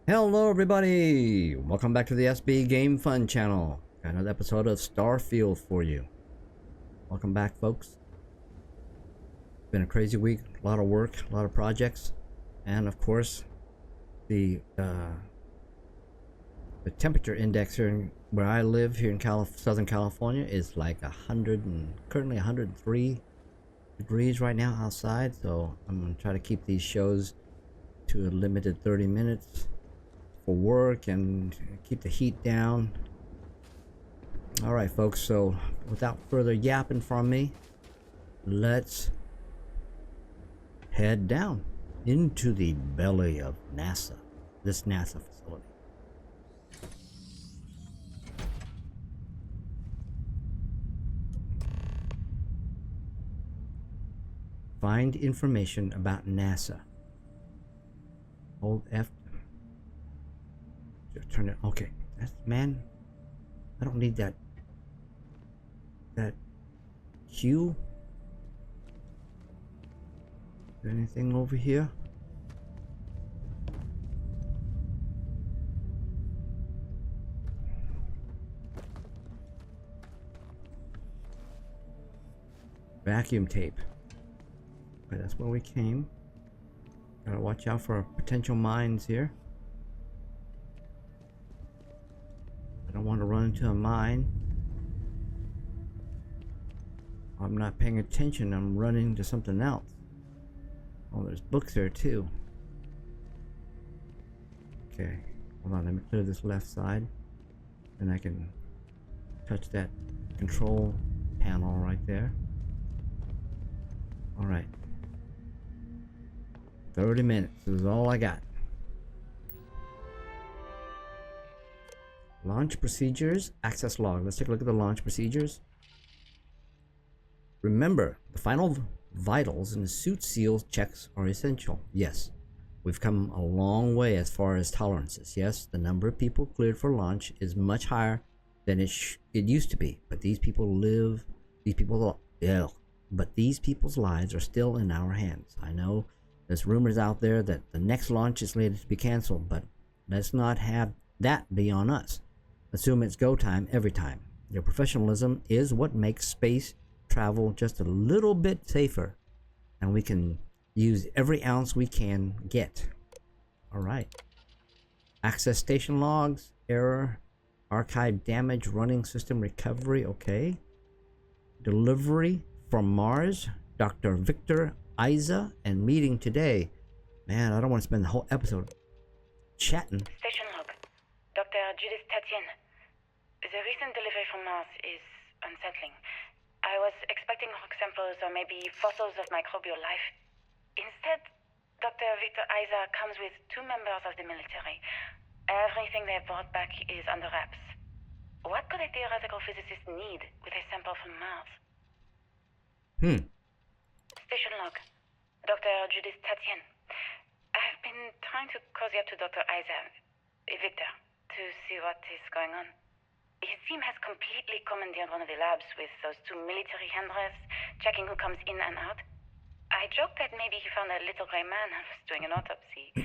Hello everybody! Welcome back to the SBGamefun channel. Got another episode of Starfield for you. Welcome back, folks. Been a crazy week, a lot of work, a lot of projects, and of course the temperature index here where I live here in Southern California is like 100 and currently 103 degrees right now outside, so I'm gonna try to keep these shows to a limited 30 minutes for work and keep the heat down. All right, folks, so without further yapping from me, let's head down into the belly of NASA, this NASA facility. Find information about NASA. Hold F. Turn it. Okay, that's, man, I don't need that Q. Is there anything over here? Vacuum tape. Okay, that's where we came. Gotta watch out for potential mines here. I don't want to run into a mine. I'm not paying attention. I'm running to something else. Oh, there's books there too. Okay, hold on. Let me clear this left side. Then I can touch that control panel right there. All right. 30 minutes is all I got. Launch procedures, access log. Let's take a look at the launch procedures. Remember, the final vitals and the suit seal checks are essential. Yes, we've come a long way as far as tolerances. Yes, the number of people cleared for launch is much higher than it used to be. But these people's lives are still in our hands. I know there's rumors out there that the next launch is slated to be canceled, but let's not have that be on us. Assume it's go time every time. Your professionalism is what makes space travel just a little bit safer, and we can use every ounce we can get. All right. Access station logs, error, archive damage, running system recovery. Okay. Delivery from Mars, Dr. Victor Isa, and meeting today. Man, I don't want to spend the whole episode chatting. Station log. Dr. Judith Tatien. The recent delivery from Mars is unsettling. I was expecting rock samples or maybe fossils of microbial life. Instead, Dr. Victor Isa comes with two members of the military. Everything they brought back is under wraps. What could a theoretical physicist need with a sample from Mars? Station log. Dr. Judith Tatien. I've been trying to cozy up to Dr. Isa, Victor, to see what is going on. His team has completely commandeered one of the labs with those two military handlers, checking who comes in and out. I joked that maybe he found a little gray man and was doing an autopsy,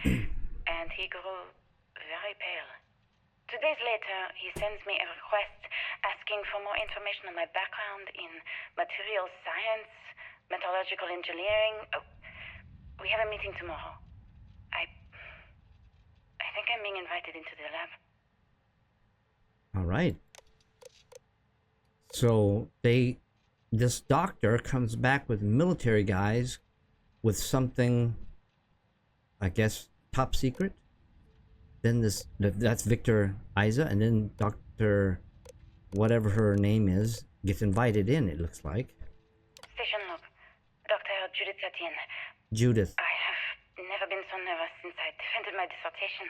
and he grew very pale. 2 days later, he sends me a request asking for more information on my background in materials science, metallurgical engineering. Oh, we have a meeting tomorrow. I think I'm being invited into the lab. All right. So this doctor comes back with military guys with something, I guess, top secret. Then that's Victor Isa, and then Dr. whatever her name is gets invited in, it looks like. Station log. Dr. Judith Tatien. Judith. I have never been so nervous since I defended my dissertation.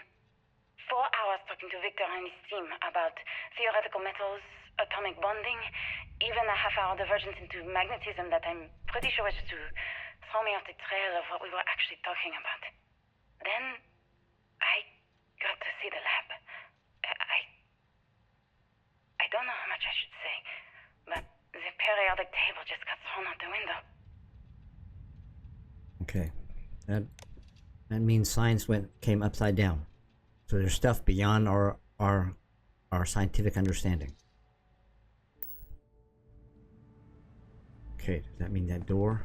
4 hours talking to Victor and his team about theoretical metals, atomic bonding, even a half-hour divergence into magnetism that I'm pretty sure was to throw me off the trail of what we were actually talking about. Then I got to see the lab. I don't know how much I should say, but the periodic table just got thrown out the window. Okay. That means science came upside down. So there's stuff beyond our scientific understanding. Okay, does that mean that door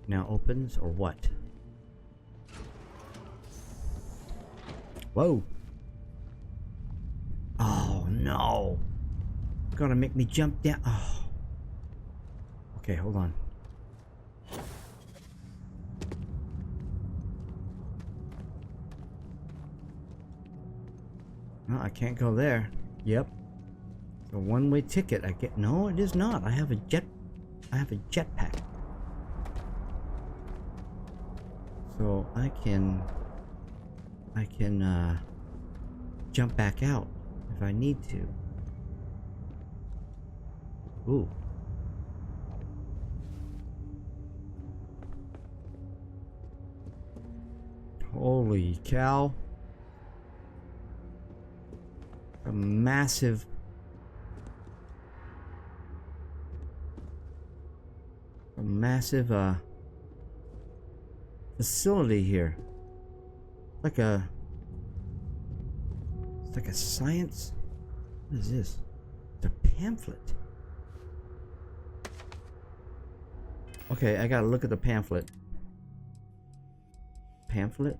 now opens or what? Whoa! Oh no! Gonna make me jump down. Oh. Okay, hold on. No, I can't go there. Yep. It's a one-way ticket. I get. No, it is not. I have a jetpack. So I can jump back out if I need to. Ooh. Holy cow. A massive facility here. It's like a science. What is this? It's a pamphlet. Okay, I gotta look at the pamphlet. Pamphlet?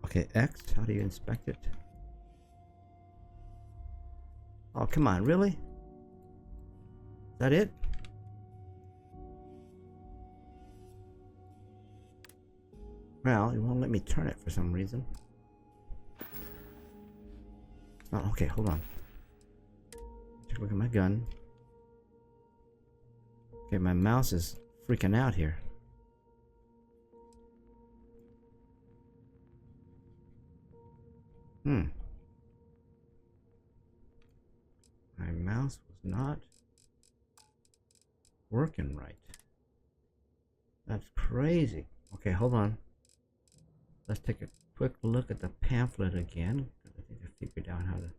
Okay, X. How do you inspect it? Oh, come on, really? Is that it? Well, it won't let me turn it for some reason. Oh, okay, hold on. Take a look at my gun. Okay, my mouse is freaking out here. My mouse was not working right. That's crazy. Okay, hold on. Let's take a quick look at the pamphlet again. I think I figured out how to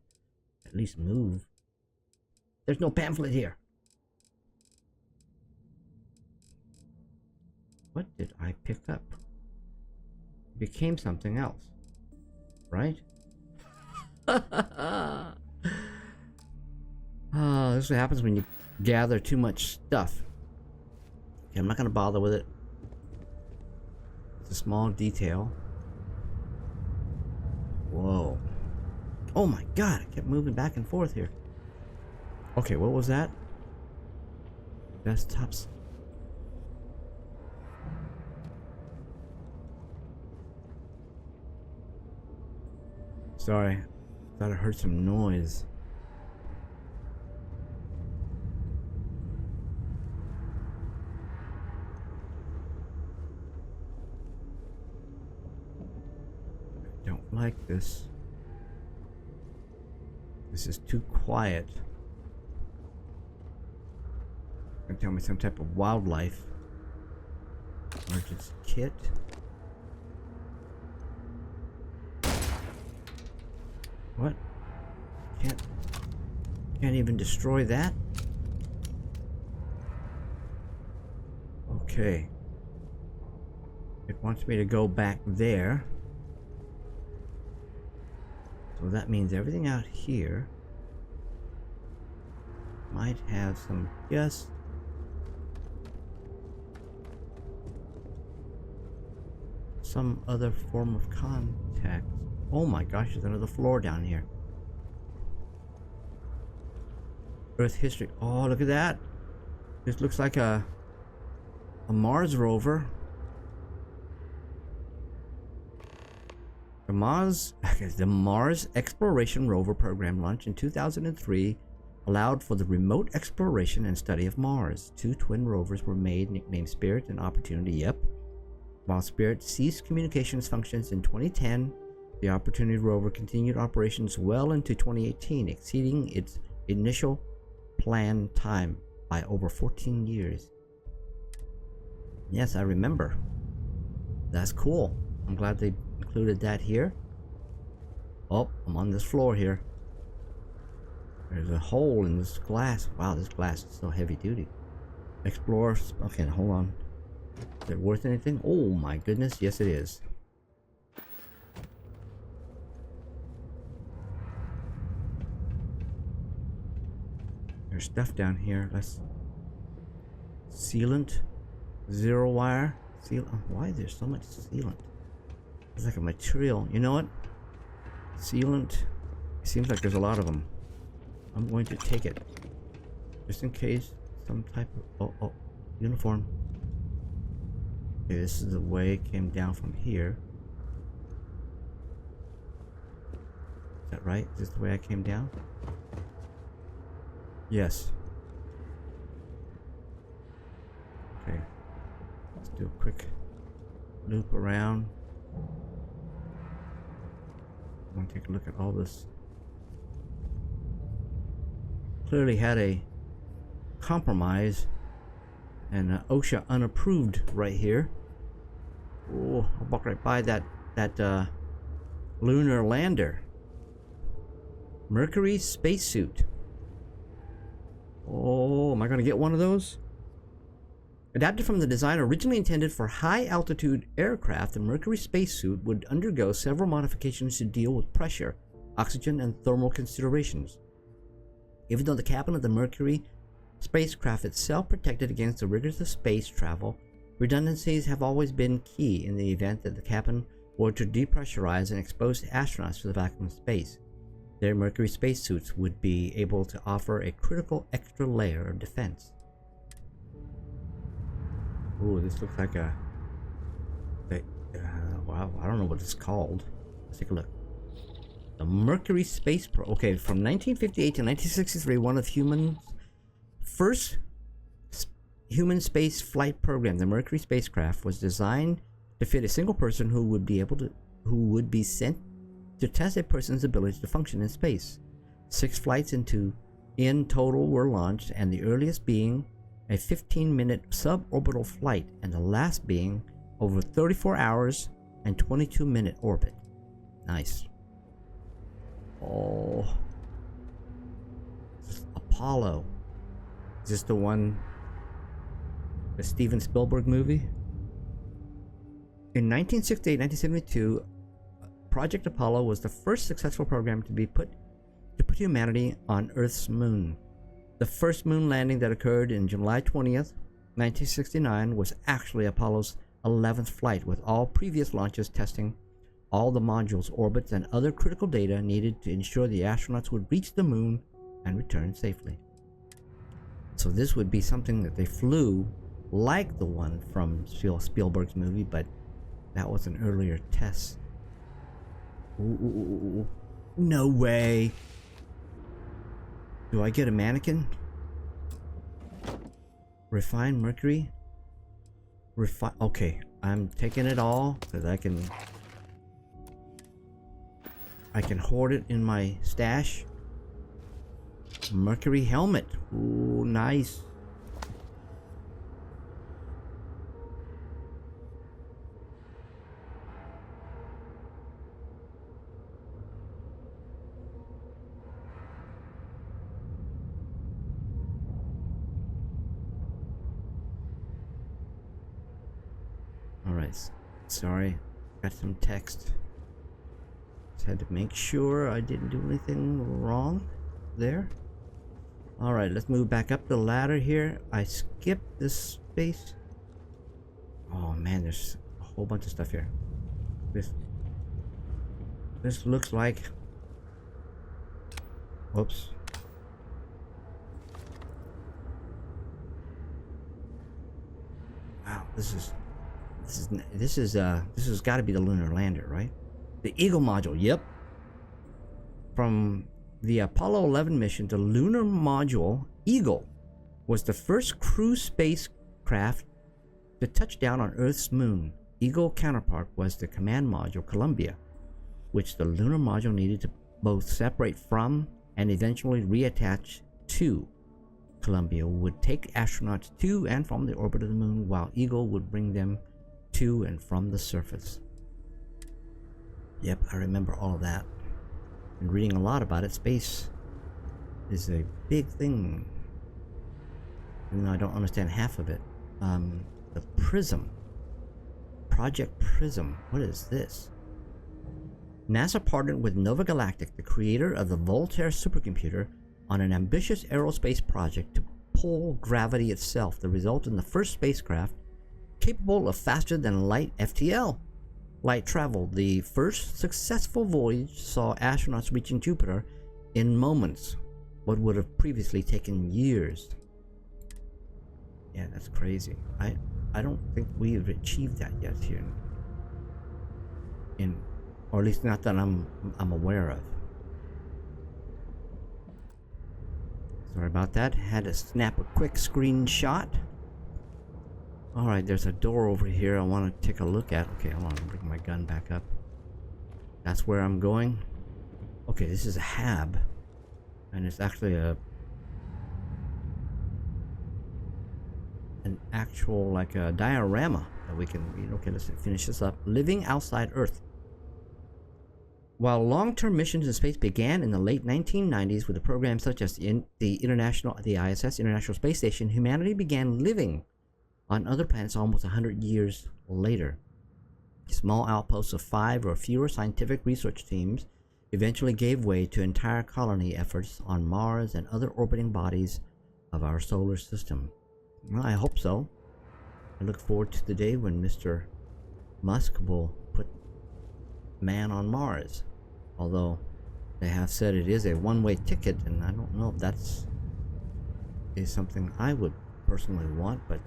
at least move. There's no pamphlet here. What did I pick up? It became something else. Right? Oh, this is what happens when you gather too much stuff. Okay, I'm not gonna bother with it. It's a small detail. Whoa. Oh my god, I kept moving back and forth here. Okay, what was that? Desktops. Sorry, thought I heard some noise. I don't like this. This is too quiet. Gonna tell me some type of wildlife. Emergency kit. What? Can't even destroy that? Okay. It wants me to go back there. So that means everything out here might have some other form of contact. Oh my gosh, there's another floor down here. Earth history. Oh, look at that. This looks like a Mars rover. The Mars Exploration Rover program launched in 2003 allowed for the remote exploration and study of Mars. 2 twin rovers were made, nicknamed Spirit and Opportunity. Yep. While Spirit ceased communications functions in 2010, the Opportunity rover continued operations well into 2018, exceeding its initial planned time by over 14 years. Yes, I remember. That's cool. I'm glad they included that here. Oh, I'm on this floor here. There's a hole in this glass. Wow, this glass is so heavy duty. Explore. Okay, hold on. Is it worth anything? Oh my goodness, yes it is. There's stuff down here. Let's... Sealant. Zero wire. Why is there so much sealant? It's like a material. You know what? Sealant. It seems like there's a lot of them. I'm going to take it. Just in case. Some type of... Oh. Uniform. Okay, this is the way it came down from here. Is that right? Is this the way I came down? Yes. Okay. Let's do a quick loop around. I want to take a look at all this. Clearly had a compromise and OSHA unapproved right here. Oh, I'll walk right by that lunar lander. Mercury spacesuit. Oh, am I gonna get one of those? Adapted from the design originally intended for high-altitude aircraft, the Mercury spacesuit would undergo several modifications to deal with pressure, oxygen, and thermal considerations. Even though the cabin of the Mercury spacecraft itself protected against the rigors of space travel, redundancies have always been key in the event that the cabin were to depressurize and expose astronauts to the vacuum of space. Their Mercury spacesuits would be able to offer a critical extra layer of defense. Ooh, this looks like a... wow, I don't know what it's called. Let's take a look. The Mercury Space Pro. Okay, from 1958 to 1963, one of humans' first human space flight program, the Mercury spacecraft, was designed to fit a single person who would be sent to test a person's ability to function in space. 6 flights in total were launched, and the earliest being a 15-minute suborbital flight, and the last being over 34 hours and 22-minute orbit. Nice. Oh. Apollo. Is this the one, the Steven Spielberg movie? In 1968-1972, Project Apollo was the first successful program to put humanity on Earth's moon. The first moon landing that occurred in July 20th, 1969 was actually Apollo's 11th flight, with all previous launches testing all the modules, orbits, and other critical data needed to ensure the astronauts would reach the moon and return safely. So this would be something that they flew like the one from Spielberg's movie, but that was an earlier test. Ooh, no way. Do I get a mannequin? Refined mercury? Okay, I'm taking it all because I can hoard it in my stash. Mercury helmet. Ooh, nice. Alright, sorry, got some text. Just had to make sure I didn't do anything wrong there. Alright, let's move back up the ladder here. I skipped this space. Oh man, there's a whole bunch of stuff here. This looks like... Whoops. Wow, this has got to be the lunar lander, right? The Eagle module, yep. From the Apollo 11 mission, the lunar module Eagle was the first crew spacecraft to touch down on Earth's moon. Eagle counterpart was the command module Columbia, which the lunar module needed to both separate from and eventually reattach to. Columbia would take astronauts to and from the orbit of the moon, while Eagle would bring them to and from the surface. Yep, I remember all of that. Been reading a lot about it. Space is a big thing, even though I don't understand half of it. The Prism. Project Prism. What is this? NASA partnered with Nova Galactic, the creator of the Voltaire supercomputer, on an ambitious aerospace project to pull gravity itself, the result in the first spacecraft capable of faster than light FTL. Light travel. The first successful voyage saw astronauts reaching Jupiter in moments, what would have previously taken years. Yeah, that's crazy. I don't think we've achieved that yet here. Or at least not that I'm aware of. Sorry about that. Had to snap a quick screenshot. Alright, there's a door over here I want to take a look at. Okay, hold on, bring my gun back up. That's where I'm going. Okay, this is a hab. And it's actually an actual, like a diorama that we can read. Okay, let's finish this up. Living outside Earth. While long-term missions in space began in the late 1990s with a program such as the ISS, International Space Station, humanity began living on other planets almost 100 years later. Small outposts of 5 or fewer scientific research teams eventually gave way to entire colony efforts on Mars and other orbiting bodies of our solar system. Well, I hope so. I look forward to the day when Mr. Musk will put man on Mars. Although they have said it is a one-way ticket, and I don't know if that's is something I would personally want, but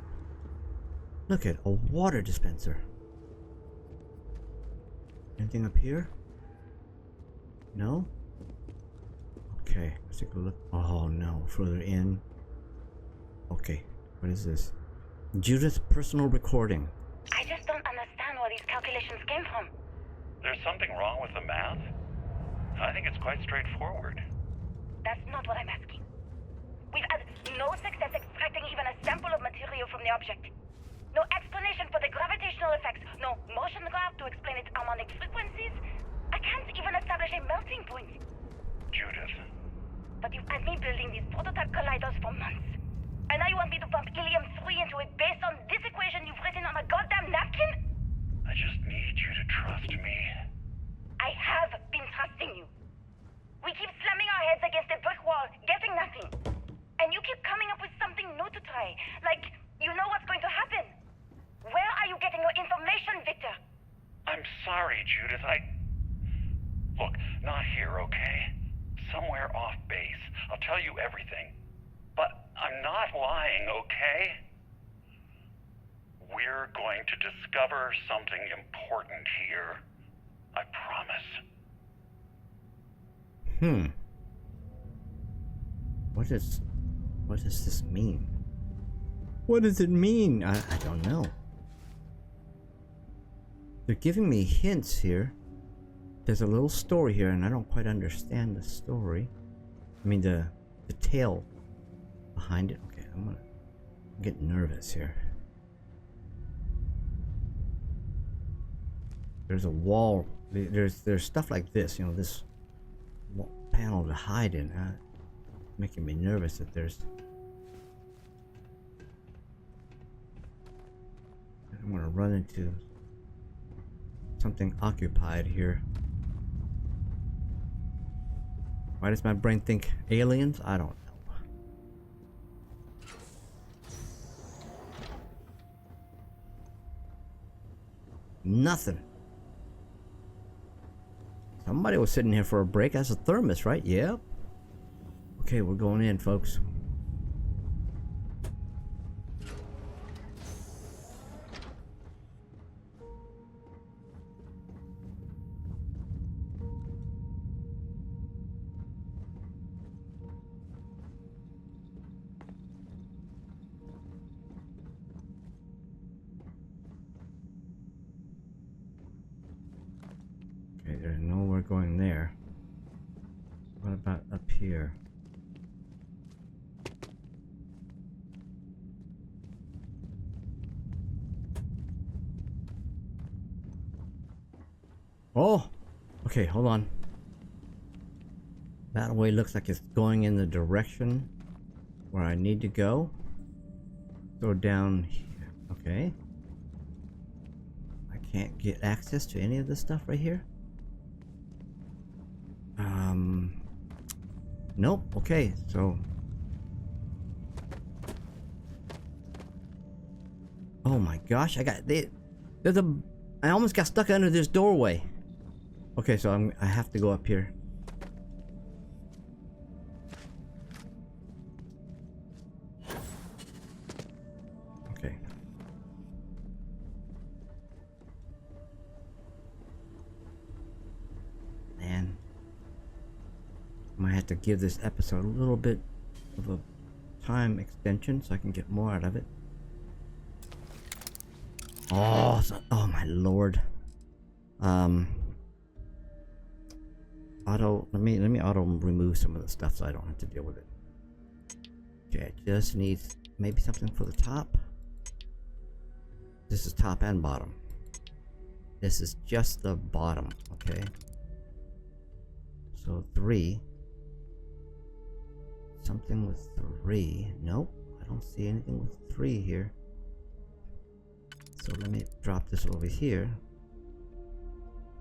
look at a water dispenser. Anything up here? No? Okay, let's take a look. Oh no, further in. Okay, what is this? Judith's personal recording. I just don't understand where these calculations came from. There's something wrong with the math? I think it's quite straightforward. That's not what I'm asking. We've had no success extracting even a sample of material from the object. No explanation for the gravitational effects. No motion graph to explain its harmonic frequencies. I can't even establish a melting point. Judith. But you've had me building these prototype colliders for months. And now you want me to pump helium-3 into it based on this equation you've written on a goddamn napkin? I just need you to trust me. I have been trusting you. We keep slamming our heads against a brick wall, getting nothing. And you keep coming up with something new to try. Like, you know what's going to happen. Where are you getting your information, Victor? I'm sorry, Judith. Look, not here, okay? Somewhere off base. I'll tell you everything. But I'm not lying, okay? We're going to discover something important here. I promise. What does this mean? What does it mean? I don't know. They're giving me hints here. There's a little story here, and I don't quite understand the story. I mean the tale behind it. Okay, I'm getting nervous here. There's a wall. There's stuff like this, you know, this panel to hide in. Making me nervous that there's. I'm gonna run into something occupied here. Why does my brain think aliens? I don't know. Nothing. Somebody was sitting here for a break. That's a thermos, right? Yep. Okay, we're going in, folks. Okay, there's nowhere going there. What about up here? Oh! Okay, hold on. That way looks like it's going in the direction where I need to go. Go down here. Okay. I can't get access to any of this stuff right here. Nope. Okay, so. Oh my gosh! I almost got stuck under this doorway. Okay, so I have to go up here. Okay. Man. I might have to give this episode a little bit of a time extension so I can get more out of it. Oh, oh my lord. Let me auto remove some of the stuff so I don't have to deal with it. Okay, I just need maybe something for the top. This is top and bottom. This is just the bottom, okay? So 3. Something with 3. Nope, I don't see anything with 3 here. So let me drop this over here.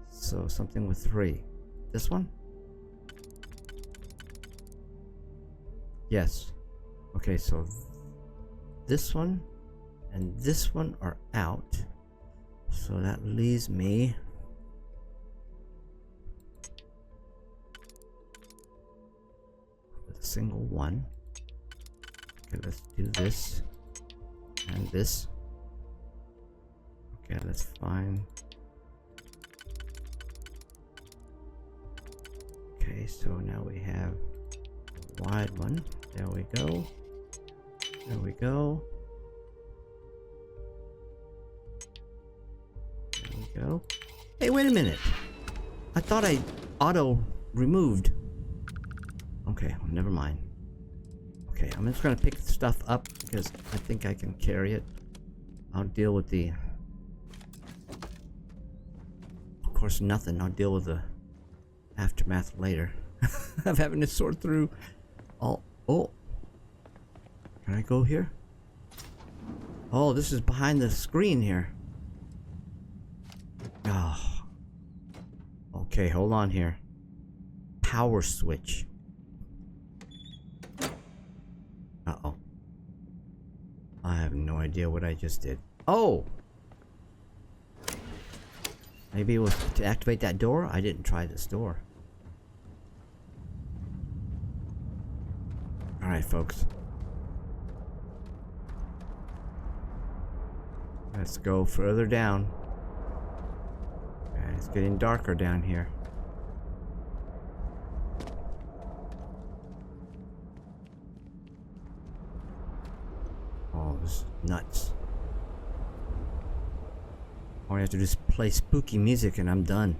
So something with 3. This one? Yes. Okay, so this one and this one are out. So that leaves me with a single one. Okay, let's do this and this. Okay, that's fine. Okay, so now we have a wide one. There we go. There we go. There we go. Hey, wait a minute. I thought I auto removed. Okay, well, never mind. Okay, I'm just gonna pick stuff up because I think I can carry it. I'll deal with the... Of course, nothing. I'll deal with the aftermath later. I'm having to sort through all... Oh. Can I go here? Oh, this is behind the screen here. Oh. Okay, hold on here. Power switch. Uh-oh. I have no idea what I just did. Oh! Maybe it was to activate that door? I didn't try this door. Alright, folks. Let's go further down. Okay, it's getting darker down here. Oh, this is nuts. All I have to do is play spooky music and I'm done.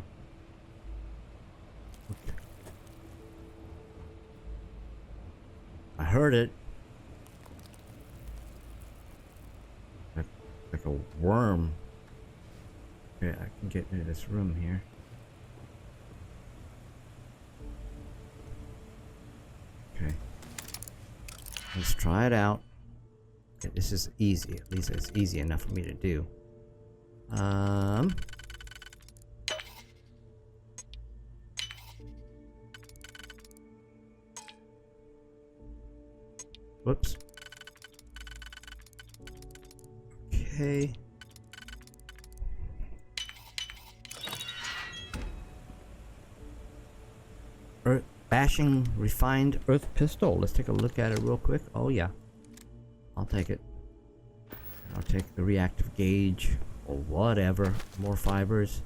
Okay. I heard it. Like a worm. Okay, I can get into this room here. Okay. Let's try it out. Okay, this is easy. At least it's easy enough for me to do. Whoops. Okay. Earth bashing refined earth pistol. Let's take a look at it real quick. Oh yeah. I'll take it. I'll take the reactive gauge or whatever. More fibers.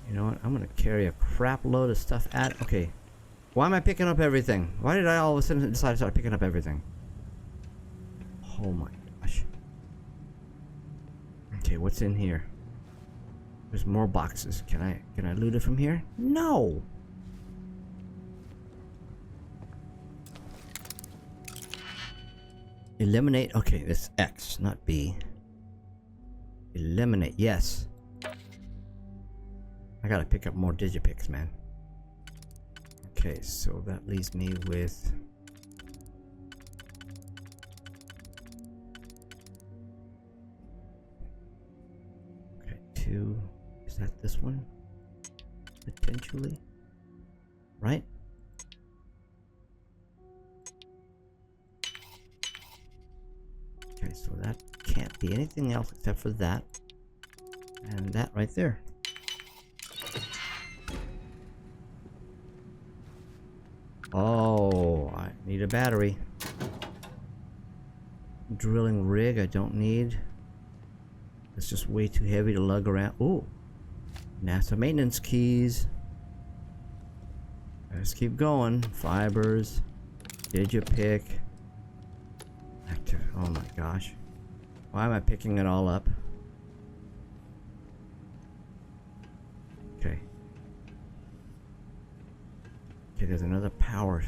You know what? I'm gonna carry a crap load of stuff at. Okay. Why am I picking up everything? Why did I all of a sudden decide to start picking up everything? Oh my gosh. Okay, what's in here? There's more boxes. Can I loot it from here? No. Eliminate. Okay, that's X, not B. Eliminate. Yes. I gotta pick up more digipicks, man. Okay, so that leaves me with... that this one? Potentially. Right? Okay, so that can't be anything else except for that. And that right there. Oh, I need a battery. Drilling rig I don't need. It's just way too heavy to lug around. Ooh. NASA maintenance keys. Let's keep going. Fibers. Digipick. Active. Oh my gosh. Why am I picking it all up? Okay. Okay, there's another power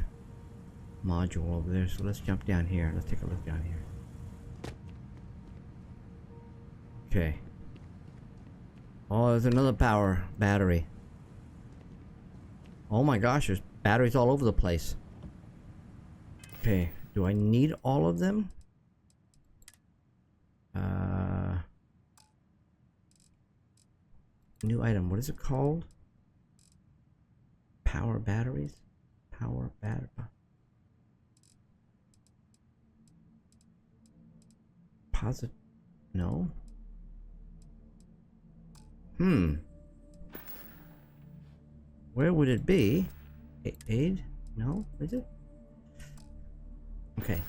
module over there, so let's jump down here. Let's take a look down here. Okay. Oh, there's another power battery. Oh my gosh, there's batteries all over the place. Okay, do I need all of them? New item, what is it called? Power batteries? Power battery. No. Where would it be? Aid? No? Is it? Okay.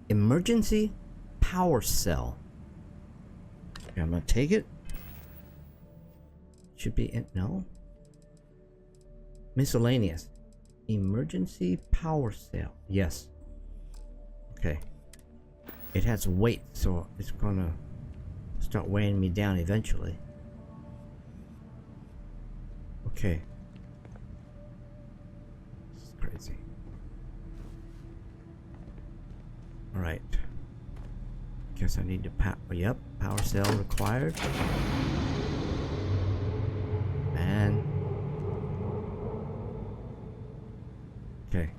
Emergency power cell. Okay, I'm gonna take it. Should be in. No. Miscellaneous. Emergency power cell. Yes. Okay. It has weight, so it's gonna start weighing me down eventually. Okay. This is crazy. Alright. Guess I need to yep, power cell required. And okay.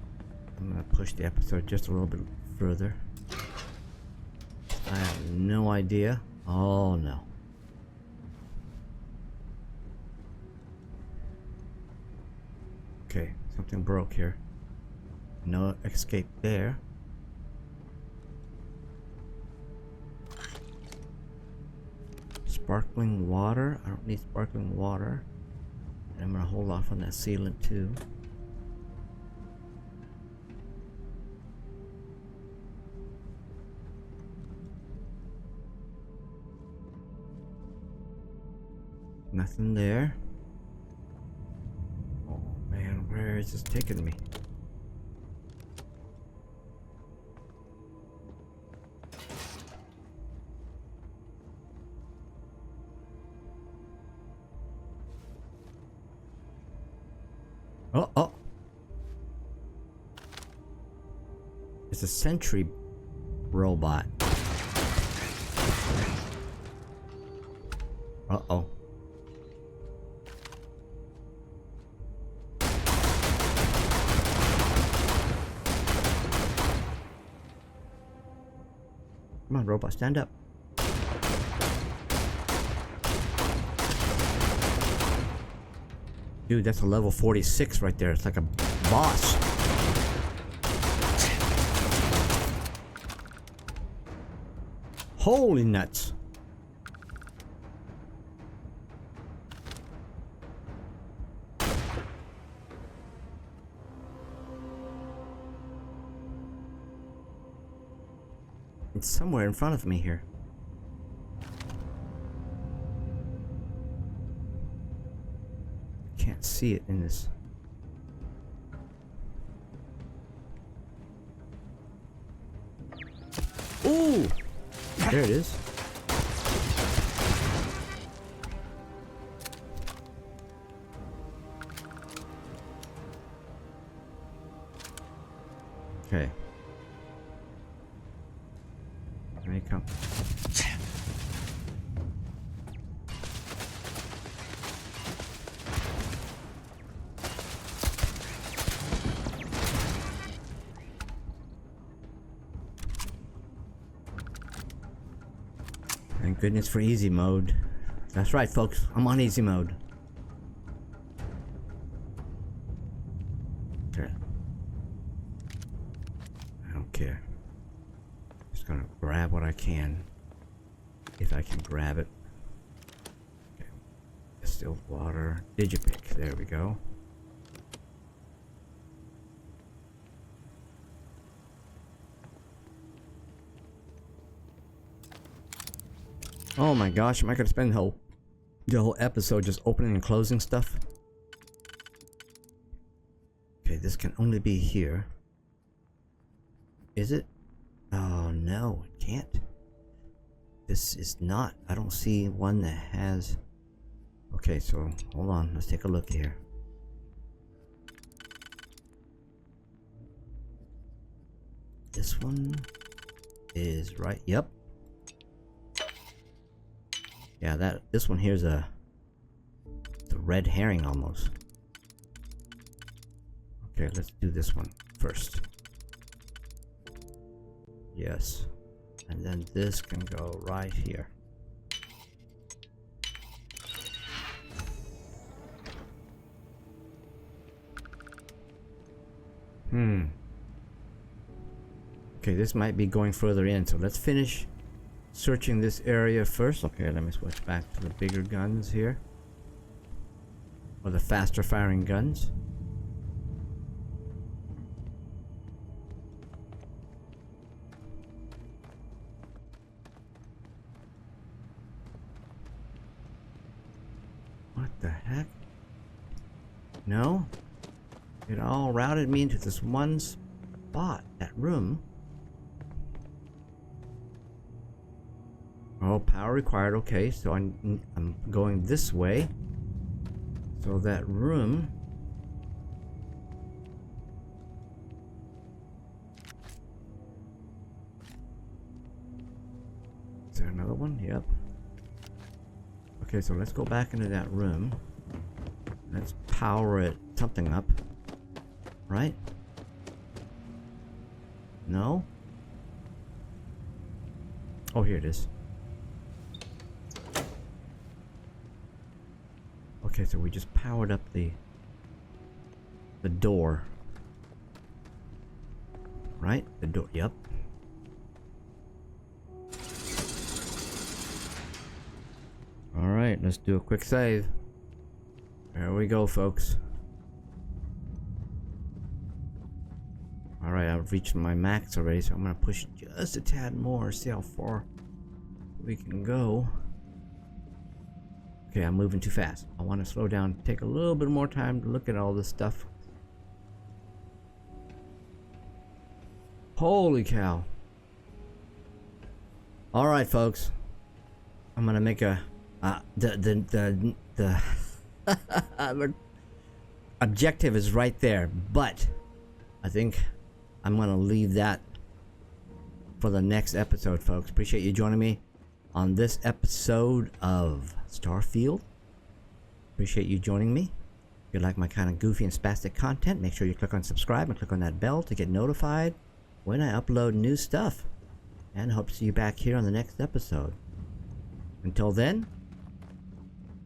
I'm gonna push the episode just a little bit further. I have no idea. Oh no. Okay, something broke here. No escape there. Sparkling water. I don't need sparkling water. I'm gonna hold off on that sealant too. Nothing there. Oh man, where is this taking me? Oh. It's a Sentry robot. Uh-oh. Come on, robot, stand up. Dude, that's a level 46 right there. It's like a boss. Holy nuts. It's somewhere in front of me here. Can't see it in this. Ooh! There it is. Okay. Here they come. Thank goodness for easy mode. That's right, folks. I'm on easy mode. Okay. I don't care. Just gonna grab what I can. If I can grab it. Okay. Distilled water. Digipick. There we go. Oh my gosh, am I gonna spend the whole episode just opening and closing stuff? Okay, this can only be here. Is it? Oh no, it can't. This is not. I don't see one that has. Okay, so hold on. Let's take a look here. This one is right. Yep. Yeah, this one here's a red herring almost. Okay, let's do this one first. Yes. And then this can go right here. Okay, this might be going further in, so let's finish searching this area first. Okay, let me switch back to the bigger guns here. Or the faster firing guns. What the heck? No? It all routed me into this one spot, that room. Oh, power required. Okay, so I'm going this way. So that room. Is there another one? Yep. Okay, so let's go back into that room. Let's power it something up. Right? No? Oh, here it is. Okay, so we just powered up the door. Right? The door, yep. Alright, let's do a quick save. There we go, folks. Alright, I've reached my max already, so I'm gonna push just a tad more, see how far we can go. Okay, I'm moving too fast. I want to slow down, take a little bit more time to look at all this stuff. Holy cow. Alright, folks. I'm gonna make a the objective is right there, but I think I'm gonna leave that for the next episode, folks. Appreciate you joining me on this episode of Starfield. Appreciate you joining me. If you like my kind of goofy and spastic content, make sure you click on subscribe and click on that bell to get notified when I upload new stuff. And hope to see you back here on the next episode. Until then,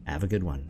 have a good one.